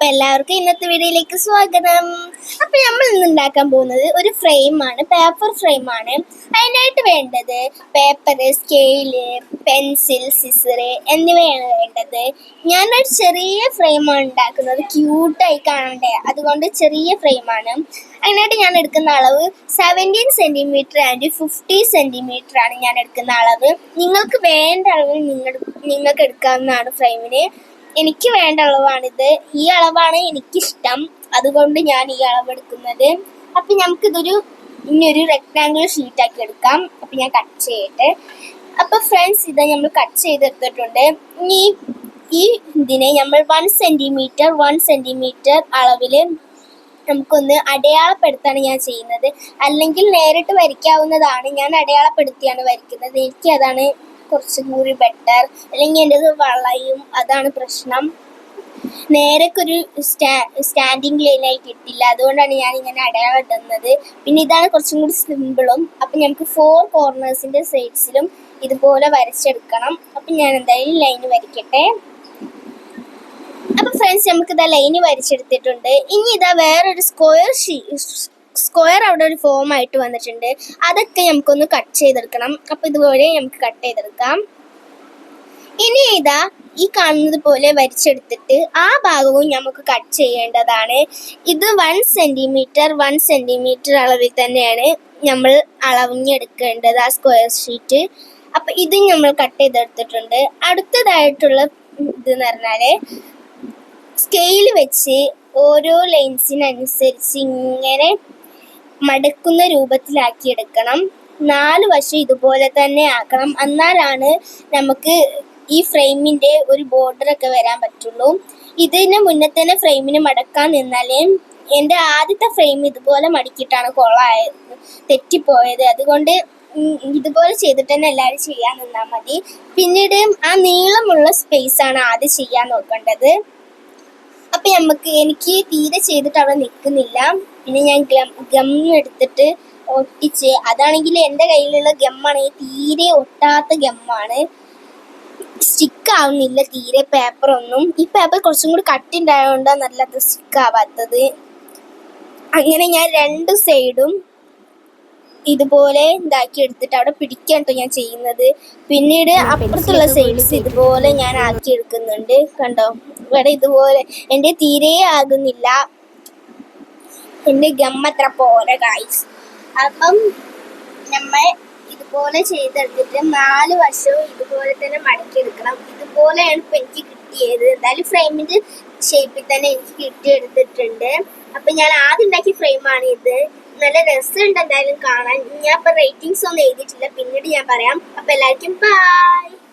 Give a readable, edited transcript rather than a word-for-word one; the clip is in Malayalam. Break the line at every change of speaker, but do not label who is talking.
അപ്പൊ എല്ലാവർക്കും ഇന്നത്തെ വീഡിയോയിലേക്ക് സ്വാഗതം. അപ്പൊ നമ്മൾ ഇന്ന് ഉണ്ടാക്കാൻ പോകുന്നത് ഒരു ഫ്രെയിമാണ്, പേപ്പർ ഫ്രെയിമാണ്. അതിനായിട്ട് വേണ്ടത് പേപ്പർ, സ്കെയില്, പെൻസിൽ, സിസർ എന്നിവയാണ് വേണ്ടത്. ഞാനൊരു ചെറിയ ഫ്രെയിമാണ് ഉണ്ടാക്കുന്നത്, ക്യൂട്ടായി കാണണ്ടേ, അതുകൊണ്ട് ചെറിയ ഫ്രെയിമാണ്. അതിനായിട്ട് ഞാൻ എടുക്കുന്ന അളവ് 17 സെന്റിമീറ്റർ ആൻഡ് 50 സെന്റിമീറ്റർ ആണ് ഞാൻ എടുക്കുന്ന അളവ്. നിങ്ങൾക്ക് വേണ്ട അളവ് നിങ്ങൾക്ക് എടുക്കാവുന്നതാണ് ഫ്രെയിമിന്. എനിക്ക് വേണ്ട അളവാണിത്. ഈ അളവാണ് എനിക്കിഷ്ടം, അതുകൊണ്ട് ഞാൻ ഈ അളവ് എടുക്കുന്നത്. അപ്പം നമുക്കിതൊരു ഇനിയൊരു റെക്ടാങ്കിൾ ഷീറ്റാക്കി എടുക്കാം. അപ്പം ഞാൻ കട്ട് ചെയ്യട്ടെ. അപ്പം ഫ്രണ്ട്സ്, ഇത് നമ്മൾ കട്ട് ചെയ്തെടുത്തിട്ടുണ്ട്. ഇനി ഈ ഇതിനെ നമ്മൾ 1 സെൻറ്റിമീറ്റർ അളവിൽ നമുക്കൊന്ന് അടയാളപ്പെടുത്താണ് ഞാൻ ചെയ്യുന്നത്. അല്ലെങ്കിൽ നേരിട്ട് വരയ്ക്കാവുന്നതാണ്, ഞാൻ അടയാളപ്പെടുത്തിയാണ് വരയ്ക്കുന്നത്. എനിക്ക് അതാണ് കുറച്ചും കൂടി ബെറ്റർ. അല്ലെങ്കിൽ എൻ്റെ വളയും, അതാണ് പ്രശ്നം. നേരൊക്കൊരു സ്റ്റാൻഡിങ് ലൈനായി കിട്ടില്ല, അതുകൊണ്ടാണ് ഞാൻ ഇങ്ങനെ അടയാളം ഇടുന്നത്. പിന്നെ ഇതാണ് കുറച്ചും കൂടി സിമ്പിളും. അപ്പം നമുക്ക് 4 കോർണേഴ്സിൻ്റെ സൈഡ്സിലും ഇതുപോലെ വരച്ചെടുക്കണം. അപ്പം ഞാൻ എന്തായാലും ലൈന് വരയ്ക്കട്ടെ. അപ്പം ഫ്രണ്ട്സ്, നമുക്കിതാ ലൈന് വരച്ചെടുത്തിട്ടുണ്ട്. ഇനി ഇതാ വേറൊരു സ്ക്വയർ അവിടെ ഒരു ഫോം ആയിട്ട് വന്നിട്ടുണ്ട്. അതൊക്കെ നമുക്കൊന്ന് കട്ട് ചെയ്തെടുക്കണം. അപ്പം ഇതുപോലെ നമുക്ക് കട്ട് ചെയ്തെടുക്കാം. ഇനി ഇതാ ഈ കാണുന്നത് പോലെ വരച്ചെടുത്തിട്ട് ആ ഭാഗവും നമുക്ക് കട്ട് ചെയ്യേണ്ടതാണ്. ഇത് 1 സെൻറ്റിമീറ്റർ അളവിൽ തന്നെയാണ് നമ്മൾ അളവിഞ്ഞെടുക്കേണ്ടത്, ആ സ്ക്വയർ ഷീറ്റ്. അപ്പം ഇത് നമ്മൾ കട്ട് ചെയ്തെടുത്തിട്ടുണ്ട്. അടുത്തതായിട്ടുള്ള ഇതെന്ന് പറഞ്ഞാൽ സ്കെയിൽ വെച്ച് ഓരോ ലൈൻസിനനുസരിച്ച് ഇങ്ങനെ മടക്കുന്ന രൂപത്തിലാക്കി എടുക്കണം. 4 വശം ഇതുപോലെ തന്നെ ആക്കണം. എന്നാലാണ് നമുക്ക് ഈ ഫ്രെയിമിൻ്റെ ഒരു ബോർഡറൊക്കെ വരാൻ പറ്റുള്ളൂ. ഇതിന് മുന്നേ തന്നെ ഫ്രെയിമിന് മടക്കാൻ നിന്നാലേ എൻ്റെ ആദ്യത്തെ ഫ്രെയിം ഇതുപോലെ മടക്കിയിട്ടാണ് തെറ്റിപ്പോയത്. അതുകൊണ്ട് ഇതുപോലെ ചെയ്തിട്ട് തന്നെ എല്ലാവരും ചെയ്യാൻ നിന്നാൽ മതി. പിന്നീട് ആ നീളമുള്ള സ്പേസാണ് ആദ്യം ചെയ്യാൻ നോക്കേണ്ടത്. അപ്പം എനിക്ക് തീരെ ചെയ്തിട്ട് അവിടെ നിൽക്കുന്നില്ല. പിന്നെ ഞാൻ ഗം എടുത്തിട്ട് ഒട്ടിച്ച്, അതാണെങ്കിൽ എൻ്റെ കയ്യിലുള്ള ഗമ്മാണെങ്കിൽ തീരെ ഒട്ടാത്ത ഗമ്മാണ്, സ്റ്റിക്ക് ആവുന്നില്ല തീരെ പേപ്പറൊന്നും. ഈ പേപ്പർ കുറച്ചും കൂടി കട്ടിണ്ടായതുകൊണ്ടാണ് നല്ലത് സ്റ്റിക്ക് ആവാത്തത്. അങ്ങനെ ഞാൻ 2 സൈഡും ഇതുപോലെ ഇതാക്കി എടുത്തിട്ട് അവിടെ പിടിക്കാൻ കേട്ടോ ഞാൻ ചെയ്യുന്നത്. പിന്നീട് അപ്പുറത്തുള്ള സൈഡ്സ് ഇതുപോലെ ഞാൻ ആക്കി എടുക്കുന്നുണ്ട്. കണ്ടോ, ഇവിടെ ഇതുപോലെ എൻ്റെ തീരെ ആകുന്നില്ല, എൻ്റെ ഗമ്മത്ര പോലെ ഗായ്സ്. അപ്പം നമ്മൾ ഇതുപോലെ ചെയ്തെടുത്തിട്ട് 4 വശവും ഇതുപോലെ തന്നെ മടക്കിയെടുക്കണം. ഇതുപോലെയാണ് ഇപ്പം എനിക്ക് കിട്ടിയത്. എന്തായാലും ഫ്രെയിമിൻ്റെ ഷേപ്പിൽ തന്നെ എനിക്ക് കിട്ടിയെടുത്തിട്ടുണ്ട്. അപ്പം ഞാൻ ആദ്യം ഉണ്ടാക്കിയ ഫ്രെയിമാണ് ഇത്. നല്ല രസമുണ്ട് എന്തായാലും കാണാൻ. ഞാൻ ഇപ്പം റേറ്റിംഗ്സ് ഒന്നും എഴുതിയിട്ടില്ല, പിന്നീട് ഞാൻ പറയാം. അപ്പം എല്ലാവർക്കും ബൈ.